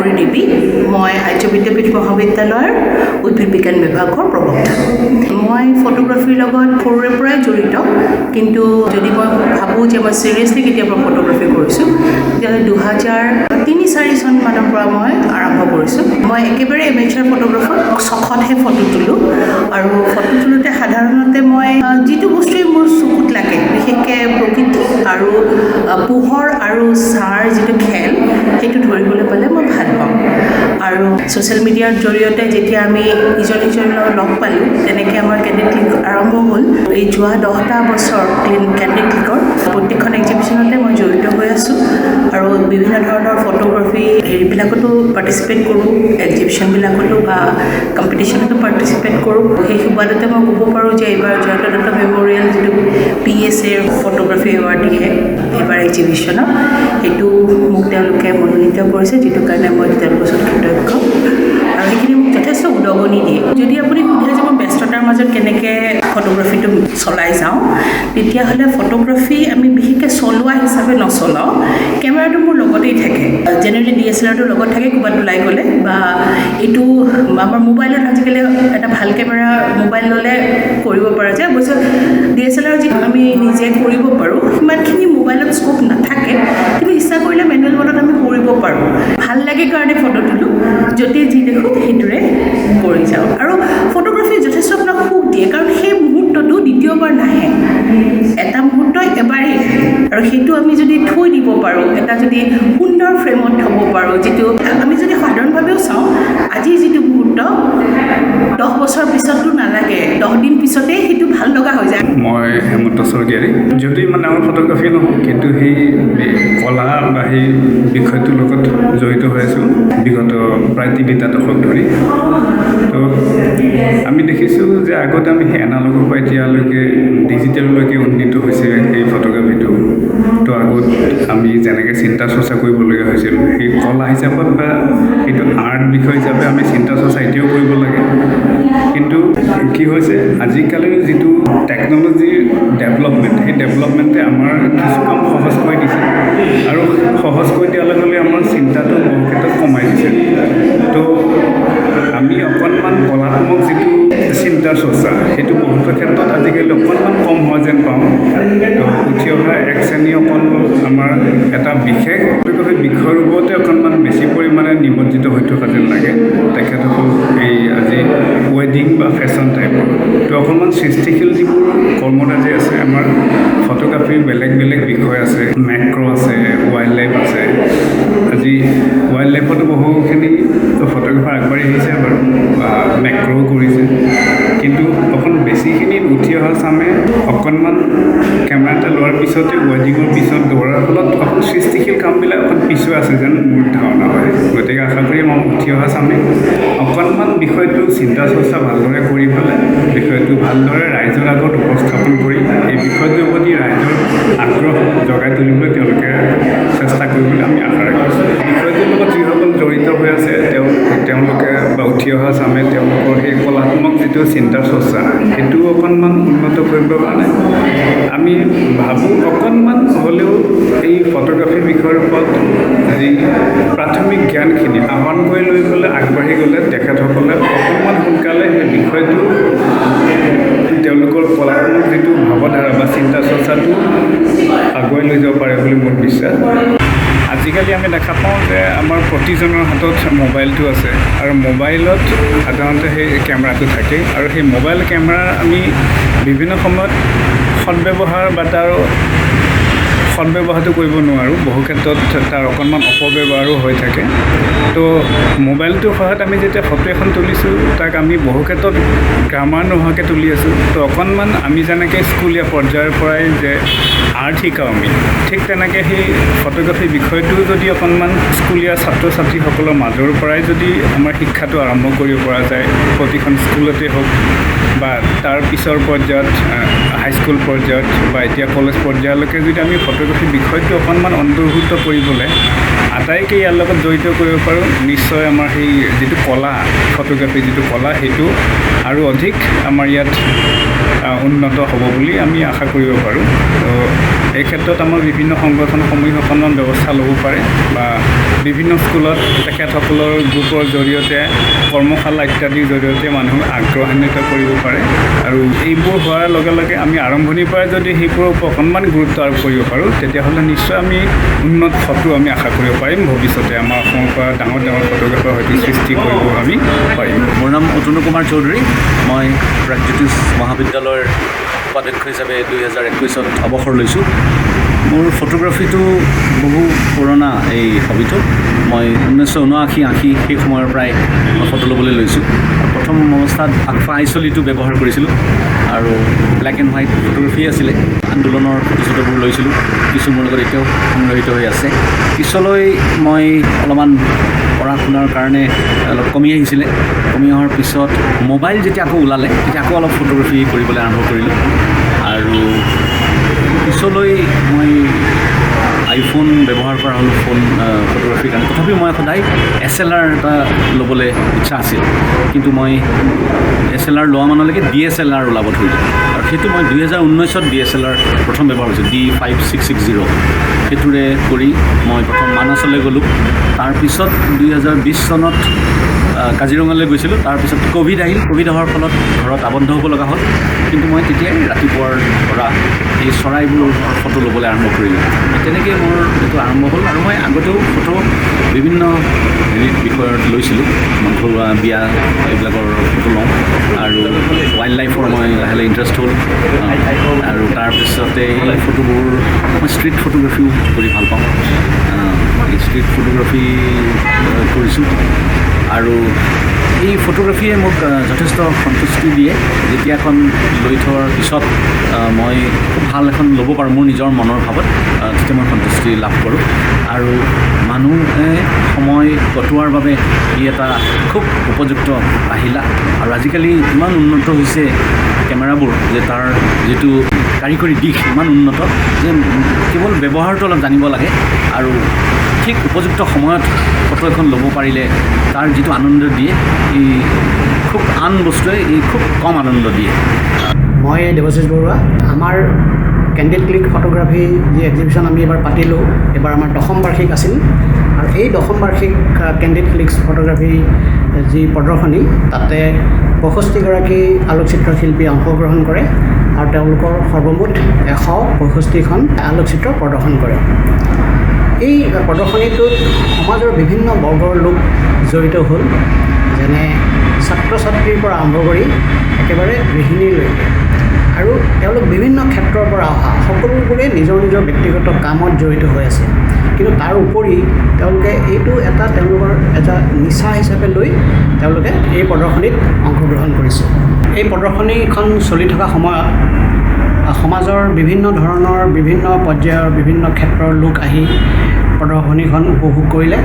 গৌৰী দেৱী মই আৰ্য বিদ্যাপীঠ মহাবিদ্যালয়ৰ উদ্ভিদ বিজ্ঞান বিভাগৰ প্ৰবক্তা মই ফটোগ্ৰাফীৰ লগত সৰুৰে পৰাই জড়িত কিন্তু যদি মই ভাবোঁ যে মই চিৰিয়াছলি কেতিয়াবা ফটোগ্ৰাফী কৰিছোঁ তেতিয়াহ'লে 2003-4 চনমানৰ পৰা মই আৰম্ভ কৰিছোঁ মই একেবাৰে এমেচাৰ ফটোগ্ৰাফাৰ চখতহে ফটো তোলোঁ আৰু ফটো তোলোতে সাধাৰণতে মই যিটো বস্তুৱেই মোৰ চকুত লাগে বিশেষকৈ প্ৰকৃতি আৰু পোহৰ আৰু ছাঁৰ যিটো খেল সেইটো ধৰিবলৈ পালে মই ভাল পাওঁ আৰু ছ'চিয়েল মিডিয়াৰ জৰিয়তে যেতিয়া আমি ইজনে সিজনৰ লগ পালোঁ তেনেকৈ আমাৰ কেণ্ডিড ক্লিক আৰম্ভ হ'ল এই যোৱা 10টা বছৰ কেণ্ডিড ক্লিকৰ প্ৰত্যেকখন এক্সিবিশ্যনতে মই জড়িত হৈ আছোঁ আৰু বিভিন্ন ধৰণৰ ফটোগ্ৰাফী হেৰিবিলাকতো পাৰ্টিচিপেট কৰোঁ এক্সিবিশ্যনবিলাকতো বা কম্পিটিশ্যনতো পাৰ্টিচিপেট কৰোঁ সেই সুবাদতে মই ক'ব পাৰোঁ যে এইবাৰ জয়ন্ত দত্ত মেম'ৰিয়েল যিটো PSAৰ ফটোগ্ৰাফী এৱাৰ্ড দিয়ে এইবাৰ এক্সিবিশ্যনত সেইটো মোক তেওঁলোকে মনোনীত কৰিছে যিটো কাৰণে মই তেওঁলোকৰ ওচৰত কৃতজ্ঞ আৰু সেইখিনি মোক যথেষ্ট উদগনি দিয়ে যদি আপুনি সুধে যে মই ব্যস্ততাৰ মাজত কেনেকৈ ফটোগ্ৰাফীটো চলাই যাওঁ তেতিয়াহ'লে ফটোগ্ৰাফী আমি বিশেষকৈ চলোৱা হিচাপে নচলাওঁ কেমেৰাটো মোৰ লগতেই থাকে জেনেৰেলি DSLRটো লগত থাকে ক'ৰবাত ওলাই গ'লে বা এইটো আমাৰ মোবাইলত আজিকালি এটা ভাল কেমেৰা মোবাইল ল'লে কৰিব পৰা যায় অৱশ্যে DSLR যিটো আমি নিজে কৰিব পাৰোঁ সিমানখিনি মোবাইলত স্কোপ নাথাকে কিন্তু ইচ্ছা কৰিলে মেনুৱেল মোডত আমি কৰিব পাৰোঁ ভাল লাগে কাৰণে ফটো তোলোঁ য'তে যি দেখোঁ সেইটোৰে কৰি যাওঁ আৰু ফটোগ্ৰাফী যথেষ্ট আপোনাক সুখ দিয়ে কাৰণ সেই মুহূৰ্তটো দ্বিতীয়বাৰ নাহে এটা মুহূৰ্ত এবাৰেই আহে আৰু সেইটো আমি যদি থৈ দিব পাৰোঁ এটা যদি সুন্দৰ ফ্ৰেমত থ'ব পাৰোঁ যিটো আমি যদি সাধাৰণভাৱেও চাওঁ আজি যিটো মুহূৰ্ত 10 বছৰ পিছততো নালাগে 10 দিন পিছতেই সেইটো ভাল লগা হৈ যায় মই হেমন্ত স্বৰ্গীয়াৰী যদি মানে আমাৰ ফটোগ্ৰাফী নহওঁ কিন্তু সেই কলা বা সেই বিষয়টোৰ লগত জড়িত হৈ আছোঁ বিগত প্ৰায় 3টা দশক ধৰি তো আমি দেখিছোঁ যে আগতে আমি সেই এনালগৰ পৰা এতিয়ালৈকে ডিজিটেললৈকে উন্নীত হৈছে এই ফটোগ্ৰাফীটো তো আগত আমি যেনেকৈ চিন্তা চৰ্চা কৰিবলগীয়া হৈছিল সেই কলা হিচাপত বা সেইটো আৰ্ট বিষয় হিচাপে আমি চিন্তা চৰ্চা এতিয়াও কৰিব লাগে কিন্তু কি হৈছে আজিকালিৰ যিটো টেকন'লজিৰ ডেভেলপমেণ্ট সেই ডেভেলপমেণ্টে আমাৰ কিছু কাম সহজ কৰি দিছে আৰু সহজ কৰি দিয়াৰ লগে লগে আমাৰ চিন্তাটো বহু ক্ষেত্ৰত কমাই দিছে তো আমি অকণমান কলাত্মক যিটো চিন্তা চৰ্চা সেইটো বহুতো ক্ষেত্ৰত আজিকালি অকণমান কম হোৱা যেন পাওঁ তো উঠি অহা এক শ্ৰেণী অকণ আমাৰ এটা বিশেষ বিষয়ৰ ওপৰতে অকণমান বেছি পৰিমাণে নিমজ্জিত হৈ থকা যেন লাগে তেখেতসকল এই আজি ৱেডিং বা ফেশ্বন টাইপৰ তো অকণমান সৃষ্টিশীল যিবোৰ কৰ্মৰাজি আছে আমাৰ ফটোগ্ৰাফীৰ বেলেগ বেলেগ বিষয় আছে মেক্ৰ' আছে ৱাইল্ড লাইফ আছে আজি ৱাইল্ড লাইফতো বহুখিনি ফটোগ্ৰাফাৰ আগবাঢ়ি আহিছে বাৰু মেক্ৰ'ও কৰিছে কিন্তু অকণ বেছিখিনিত উঠি অহা চামে অকণমান কেমেৰা এটা লোৱাৰ পিছতে ৱেডিঙৰ পিছত দৌৰাৰ ফলত অকণ সৃষ্টিশীল কামবিলাক অকণ পিছুৱাই আছে যেন মোৰ ধাৰণা হয় গতিকে আশা কৰি মই উঠি অহা চামে অকণমান বিষয়টো চিন্তা চৰ্চা ভালদৰে কৰি পেলাই বিষয়টো ভালদৰে ৰাইজৰ আগত উপস্থাপন কৰি এই বিষয়টোৰ প্ৰতি ৰাইজৰ আগ্ৰহ জগাই তুলিবলৈ তেওঁলোকে চেষ্টা কৰিবলৈ আমি আশা ৰাখিছোঁ বিষয়টোৰ লগত যিসকল জড়িত হৈ আছে তেওঁলোকে বা উঠি অহা চামে তেওঁলোকৰ সেই কলাত্মক যিটো চিন্তা চৰ্চা সেইটো অকণমান উন্নত কৰিবৰ কাৰণে আমি ভাবোঁ অকণমান হ'লেও এই ফটোগ্ৰাফীৰ বিষয়ৰ ওপৰত যি প্ৰাথমিক জ্ঞানখিনি আহৰণ কৰি লৈ পেলাই আগবাঢ়ি গ'লে তেখেতসকলে অকণমান সোনকালে সেই বিষয়টো তেওঁলোকৰ কলাত্মক যিটো ভাৱধাৰা বা চিন্তা চৰ্চাটো আগুৱাই লৈ যাব পাৰে বুলি মোৰ বিশ্বাস আজিকালি আমি দেখা পাওঁ যে আমাৰ প্ৰতিজনৰ হাতত মোবাইলটো আছে আৰু মোবাইলত সাধাৰণতে সেই কেমেৰাটো থাকে আৰু সেই মোবাইল কেমেৰা আমি বিভিন্ন সময়ত সদব্যৱহাৰ বা তাৰ সদব্যৱহাৰটো কৰিব নোৱাৰোঁ বহু ক্ষেত্ৰত তাৰ অকণমান অপব্যৱহাৰো হৈ থাকে তো মোবাইলটোৰ সহায়ত আমি যেতিয়া ফটো এখন তুলিছোঁ তাক আমি বহু ক্ষেত্ৰত গ্ৰামাৰ নোহোৱাকৈ তুলি আছোঁ তো অকণমান আমি যেনেকৈ স্কুলীয়া পৰ্যায়ৰ পৰাই যে আৰ্ট শিকাওঁ আমি ঠিক তেনেকৈ সেই ফটোগ্ৰাফী বিষয়টো যদি অকণমান স্কুলীয়া ছাত্ৰ ছাত্ৰীসকলৰ মাজৰ পৰাই যদি আমাৰ শিক্ষাটো আৰম্ভ কৰিব পৰা যায় প্ৰতিখন স্কুলতে হওক বা তাৰ পিছৰ পৰ্যায়ত হাইস্কুল পৰ্যায়ত বা এতিয়া কলেজ পৰ্যায়লৈকে যদি আমি ফটোগ্ৰাফী বিষয়টো অকণমান অন্তৰ্ভুক্ত কৰিবলৈ আটাইকে ইয়াৰ লগত জড়িত কৰিব পাৰোঁ নিশ্চয় আমাৰ সেই যিটো কলা ফটোগ্ৰাফী যিটো কলা সেইটো আৰু অধিক আমাৰ ইয়াত উন্নত হ'ব বুলি আমি আশা কৰিব পাৰোঁ তো এই ক্ষেত্ৰত আমাৰ বিভিন্ন সংগঠনসমূহে অকণমান ব্যৱস্থা ল'ব পাৰে বা বিভিন্ন স্কুলত তেখেতসকলৰ গ্ৰুপৰ জৰিয়তে কৰ্মশালা ইত্যাদিৰ জৰিয়তে মানুহক আগ্ৰহান্বিত কৰিব পাৰে আৰু এইবোৰ হোৱাৰ লগে লগে আমি আৰম্ভণিৰ পৰাই যদি সেইবোৰৰ ওপৰত অকণমান গুৰুত্ব আৰোপ কৰিব পাৰোঁ তেতিয়াহ'লে নিশ্চয় আমি উন্নত ফটো আমি আশা কৰিব পাৰিম ভৱিষ্যতে আমাৰ অসমৰ পৰা ডাঙৰ ডাঙৰ ফটোগ্ৰাফাৰ হয়তো সৃষ্টি কৰিব আমি পাৰিম। মোৰ নাম অতনু কুমাৰ চৌধুৰী। মই প্ৰাগজ্যোতিষ মহাবিদ্যালয়ৰ উপাধ্যক্ষ হিচাপে 2021 অৱসৰ লৈছোঁ। মোৰ ফটোগ্ৰাফীটো বহু পুৰণা এই হবিটো। মই 1979-80 সেই সময়ৰ পৰাই ফটো ল'বলৈ লৈছোঁ। প্ৰথম অৱস্থাত আকফা আইচলিটো ব্যৱহাৰ কৰিছিলোঁ আৰু ব্লেক এণ্ড হোৱাইট ফটোগ্ৰাফী আছিলে। আন্দোলনৰ ফটোবোৰ লৈছিলোঁ, কিছু মোৰ লগত এতিয়াও সংগ্ৰহিত হৈ আছে। পিছলৈ মই অলপমান পঢ়া শুনাৰ কাৰণে অলপ কমি আহিছিলে। কমি অহাৰ পিছত মোবাইল যেতিয়া আকৌ ওলালে তেতিয়া আকৌ অলপ ফটোগ্ৰাফী কৰিবলৈ আৰম্ভ কৰিলোঁ আৰু পিছলৈ মই আইফোন ব্যৱহাৰ কৰা হ'লোঁ ফটোগ্ৰাফীৰ কাৰণে। তথাপিও মই সদায় SLR এটা ল'বলৈ ইচ্ছা আছিল, কিন্তু মই SLR লোৱা মানলৈকে DSLR ওলাব ধৰিলোঁ আৰু সেইটো মই 2019 DSLR প্ৰথম ব্যৱহাৰ কৰিছোঁ, D5660। সেইটোৰে কৰি মই প্ৰথম মানাছলৈ গ'লোঁ। তাৰপিছত 2020 চনত কাজিৰঙালৈ গৈছিলোঁ। তাৰপিছত ক'ভিড আহিল। ক'ভিড অহাৰ ফলত ঘৰত আবদ্ধ হ'ব লগা হ'ল, কিন্তু মই তেতিয়াই ৰাতিপুৱাৰ পৰা এই চৰাইবোৰৰ ফটো ল'বলৈ আৰম্ভ কৰিলোঁ। তেনেকৈ মোৰ এইটো আৰম্ভ হ'ল আৰু মই আগতেও ফটো বিভিন্ন বিষয়ত লৈছিলোঁ। ঘৰুৱা বিয়া এইবিলাকৰ ফটো লওঁ আৰু ৱাইল্ড লাইফৰ মই লাহে লাহে ইণ্টাৰেষ্ট হ'ল আৰু তাৰপিছতে এই ফটোবোৰ মই ষ্ট্ৰীট ফটোগ্ৰাফীও কৰি ভাল পাওঁ। ষ্ট্ৰীট ফটোগ্ৰাফী কৰিছোঁ আৰু এই ফটোগ্ৰাফীয়ে মোক যথেষ্ট সন্তুষ্টি দিয়ে। যেতিয়া এখন লৈ থোৱাৰ পিছত মই খুব ভাল এখন ল'ব পাৰোঁ মোৰ নিজৰ মনৰ ভাৱত, তেতিয়া মই সন্তুষ্টি লাভ কৰোঁ আৰু মানুহে সময় কটোৱাৰ বাবে ই এটা খুব উপযুক্ত আহিলা। আৰু আজিকালি ইমান উন্নত হৈছে কেমেৰাবোৰ যে তাৰ যিটো কাৰিকৰী দিশ ইমান উন্নত যে কেৱল ব্যৱহাৰটো অলপ জানিব লাগে আৰু ঠিক উপযুক্ত সময়ত ফটো এখন ল'ব পাৰিলে তাৰ যিটো আনন্দ দিয়ে ই খুব আন বস্তুৱে খুব কম আনন্দ দিয়ে। মই দেৱজিৎ বৰুৱা। আমাৰ কেণ্ডিড ক্লিক ফটোগ্ৰাফী যি এক্সিবিশ্যন আমি এবাৰ পাতিলোঁ, এবাৰ আমাৰ 10ম বাৰ্ষিক আছিল আৰু এই 10ম বাৰ্ষিক কেণ্ডিড ক্লিকছ ফটোগ্ৰাফী যি প্ৰদৰ্শনী তাতে 65গৰাকী আলোকচিত্ৰ শিল্পী অংশগ্ৰহণ কৰে আৰু তেওঁলোকৰ সৰ্বমুঠ 165খন আলোকচিত্ৰ প্ৰদৰ্শন কৰে। এই প্ৰদৰ্শনীটোত সমাজৰ বিভিন্ন বৰ্গৰ লোক জড়িত হ'ল, যেনে ছাত্ৰ ছাত্ৰীৰ পৰা আৰম্ভ কৰি একেবাৰে গৃহিণীলৈকে আৰু তেওঁলোক বিভিন্ন ক্ষেত্ৰৰ পৰা অহা সকলোবোৰে নিজৰ নিজৰ ব্যক্তিগত কামত জড়িত হৈ আছে। কিন্তু তাৰ উপৰি তেওঁলোকে এইটো তেওঁলোকৰ এটা নিচা হিচাপে লৈ তেওঁলোকে এই প্ৰদৰ্শনীত অংশগ্ৰহণ কৰিছে। এই প্ৰদৰ্শনীখন চলি থকা সময়ত সমাজৰ বিভিন্ন ধৰণৰ বিভিন্ন পৰ্যায়ৰ বিভিন্ন ক্ষেত্ৰৰ লোক আহি প্ৰদৰ্শনীখন উপভোগ কৰিলে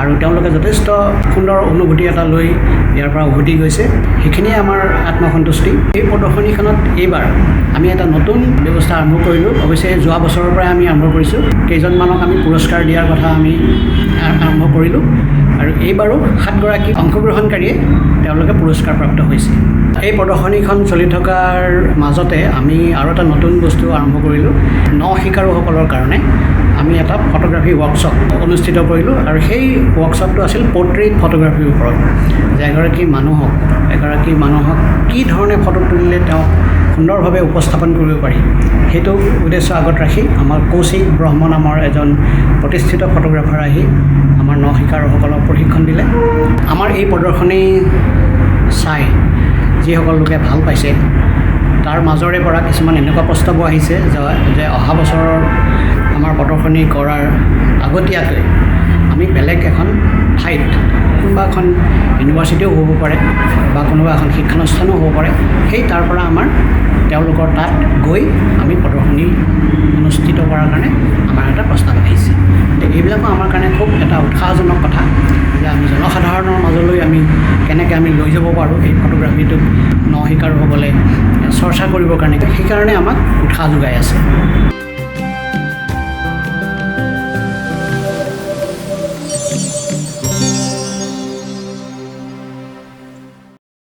আৰু তেওঁলোকে যথেষ্ট সুন্দৰ অনুভূতি এটা লৈ ইয়াৰ পৰা উভতি গৈছে। সেইখিনিয়ে আমাৰ আত্মসন্তুষ্টি। এই প্ৰদৰ্শনীখনত এইবাৰ আমি এটা নতুন ব্যৱস্থা আৰম্ভ কৰিলোঁ। অৱশ্যে যোৱা বছৰৰ পৰাই আমি আৰম্ভ কৰিছোঁ। কেইজনমানক আমি পুৰস্কাৰ দিয়াৰ কথা আমি আৰম্ভ কৰিলোঁ আৰু এইবাৰো 7গৰাকী অংশগ্ৰহণকাৰীয়ে তেওঁলোকে পুৰস্কাৰপ্ৰাপ্ত হৈছে। এই প্ৰদৰ্শনীখন চলি থকাৰ মাজতে আমি আৰু এটা নতুন বস্তু আৰম্ভ কৰিলোঁ। শিকাৰুসকলৰ কাৰণে আমি এটা ফটোগ্ৰাফী ৱৰ্কশ্বপ অনুষ্ঠিত কৰিলোঁ আৰু সেই ৱৰ্কশ্বপটো আছিল পৰ্ট্ৰেইট ফটোগ্ৰাফীৰ ওপৰত, যে এগৰাকী মানুহক কি ধৰণে ফটো তুলিলে তেওঁক সুন্দৰভাৱে উপস্থাপন কৰিব পাৰি, সেইটো উদ্দেশ্য আগত ৰাখি আমাৰ কৌশিক ব্ৰহ্ম নামৰ এজন প্ৰতিষ্ঠিত ফটোগ্ৰাফাৰ আহি আমাৰ শিকাৰুসকলক প্ৰশিক্ষণ দিলে। আমাৰ এই প্ৰদৰ্শনী চাই যিসকল লোকে ভাল পাইছে তাৰ মাজৰে পৰা কিছুমান এনেকুৱা প্ৰস্তাৱো আহিছে যে অহা বছৰৰ আমাৰ প্ৰদৰ্শনী কৰাৰ আগতীয়াকৈ আমি বেলেগ এখন ঠাইত কোনোবা এখন ইউনিভাৰ্চিটিও হ'ব পাৰে বা কোনোবা এখন শিক্ষানুষ্ঠানো হ'ব পাৰে, সেই তাৰ পৰা তেওঁলোকৰ তাত গৈ আমি প্ৰদৰ্শনী অনুষ্ঠিত কৰাৰ কাৰণে আমাৰ এটা প্ৰস্তাৱ আহিছে। এইবিলাকো আমাৰ কাৰণে খুব এটা উৎসাহজনক কথা যে আমি জনসাধাৰণৰ মাজলৈ কেনেকৈ আমি লৈ যাব পাৰোঁ এই ফটোগ্ৰাফীটোক শিকাৰুসকলে চৰ্চা কৰিবৰ কাৰণে, সেইকাৰণে আমাক উৎসাহ যোগাই আছে।